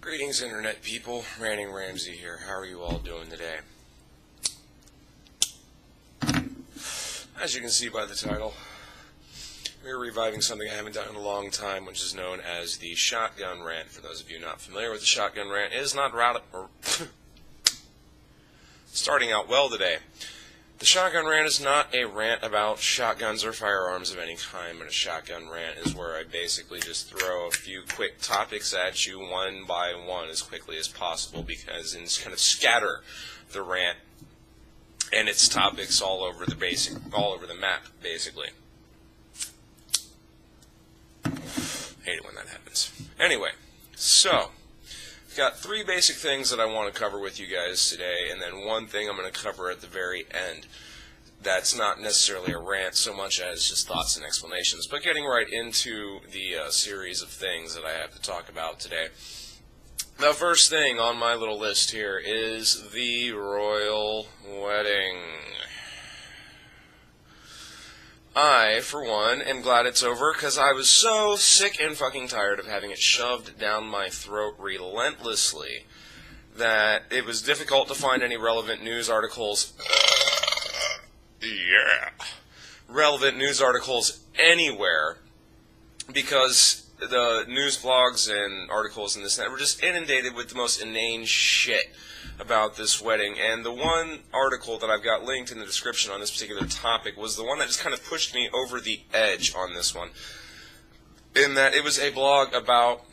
Greetings, Internet people. RantingRamsay here. How are you all doing today? As you can see by the title, we're reviving something I haven't done in a long time, which is known as the Shotgun Rant. For those of you not familiar with the Shotgun Rant, it is not starting out well today. The Shotgun Rant is not a rant about shotguns or firearms of any kind, but a Shotgun Rant is where I basically just throw a few quick topics at you one by one as quickly as possible, because and kind of scatter the rant and its topics all over the map, basically. Hate it when that happens. Anyway, so got three basic things that I want to cover with you guys today, and then one thing I'm going to cover at the very end. That's not necessarily a rant so much as just thoughts and explanations, but getting right into the series of things that I have to talk about today. The first thing on my little list here is the royal wedding. I, for one, am glad it's over, because I was so sick and fucking tired of having it shoved down my throat relentlessly that it was difficult to find any relevant news articles. Relevant news articles anywhere, because the news blogs and articles and this and that were just inundated with the most inane shit about this wedding. And the one article that I've got linked in the description on this particular topic was the one that just kind of pushed me over the edge on this one, in that it was a blog about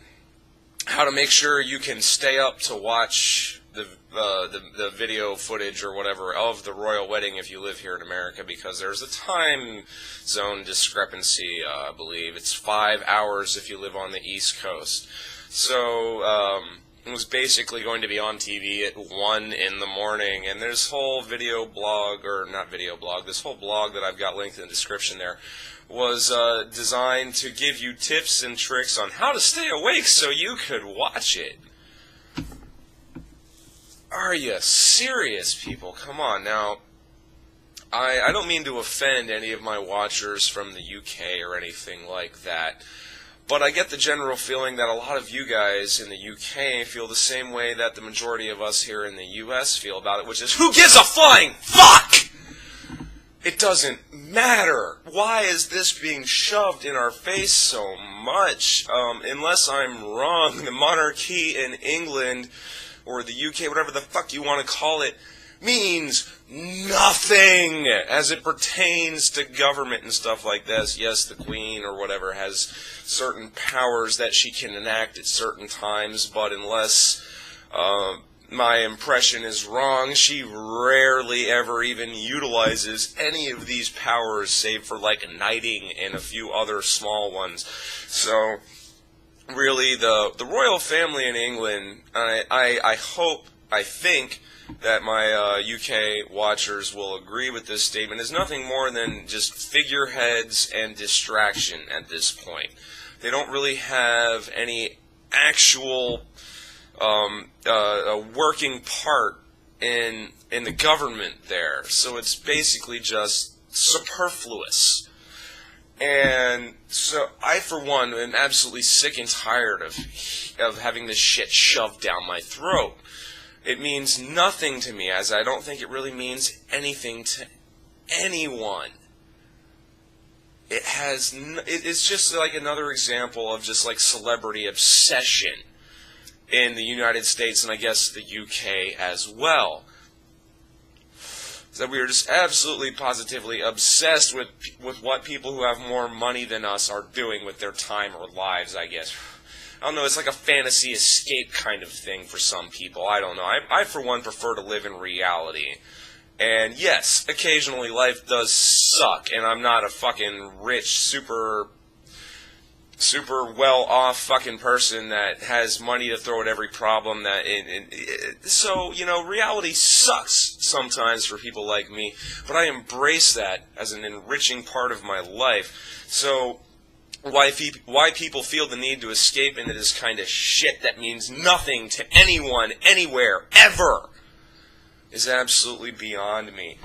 how to make sure you can stay up to watch the video footage or whatever of the royal wedding if you live here in America, because there's a time zone discrepancy. I believe it's 5 hours if you live on the East Coast. So it was basically going to be on TV at 1 in the morning, and this whole video blog, or not video blog, this whole blog that I've got linked in the description there was designed to give you tips and tricks on how to stay awake so you could watch it. Are you serious, people? Come on. Now, I don't mean to offend any of my watchers from the UK or anything like that, but I get the general feeling that a lot of you guys in the UK feel the same way that the majority of us here in the US feel about it, which is, who gives a flying fuck? It doesn't matter. Why is this being shoved in our face so much? Unless I'm wrong, the monarchy in England or the UK, whatever the fuck you want to call it, means nothing as it pertains to government and stuff like this. Yes, the Queen or whatever has certain powers that she can enact at certain times, but unless my impression is wrong, she rarely ever even utilizes any of these powers, save for like knighting and a few other small ones. So really, the royal family in England, I think that my UK watchers will agree with this statement, is nothing more than just figureheads and distraction at this point. They don't really have any actual working part in the government there, so it's basically just superfluous. And so I, for one, am absolutely sick and tired of having this shit shoved down my throat. It means nothing to me, as I don't think it really means anything to anyone. It's just like another example of just like celebrity obsession in the United States, and I guess the UK as well. That we are just absolutely positively obsessed with what people who have more money than us are doing with their time or lives, I guess. I don't know, it's like a fantasy escape kind of thing for some people. I don't know. I for one, prefer to live in reality. And yes, occasionally life does suck, and I'm not a fucking rich, super well-off fucking person that has money to throw at every problem. So, you know, reality sucks sometimes for people like me, but I embrace that as an enriching part of my life. So why people feel the need to escape into this kind of shit that means nothing to anyone, anywhere, ever, is absolutely beyond me.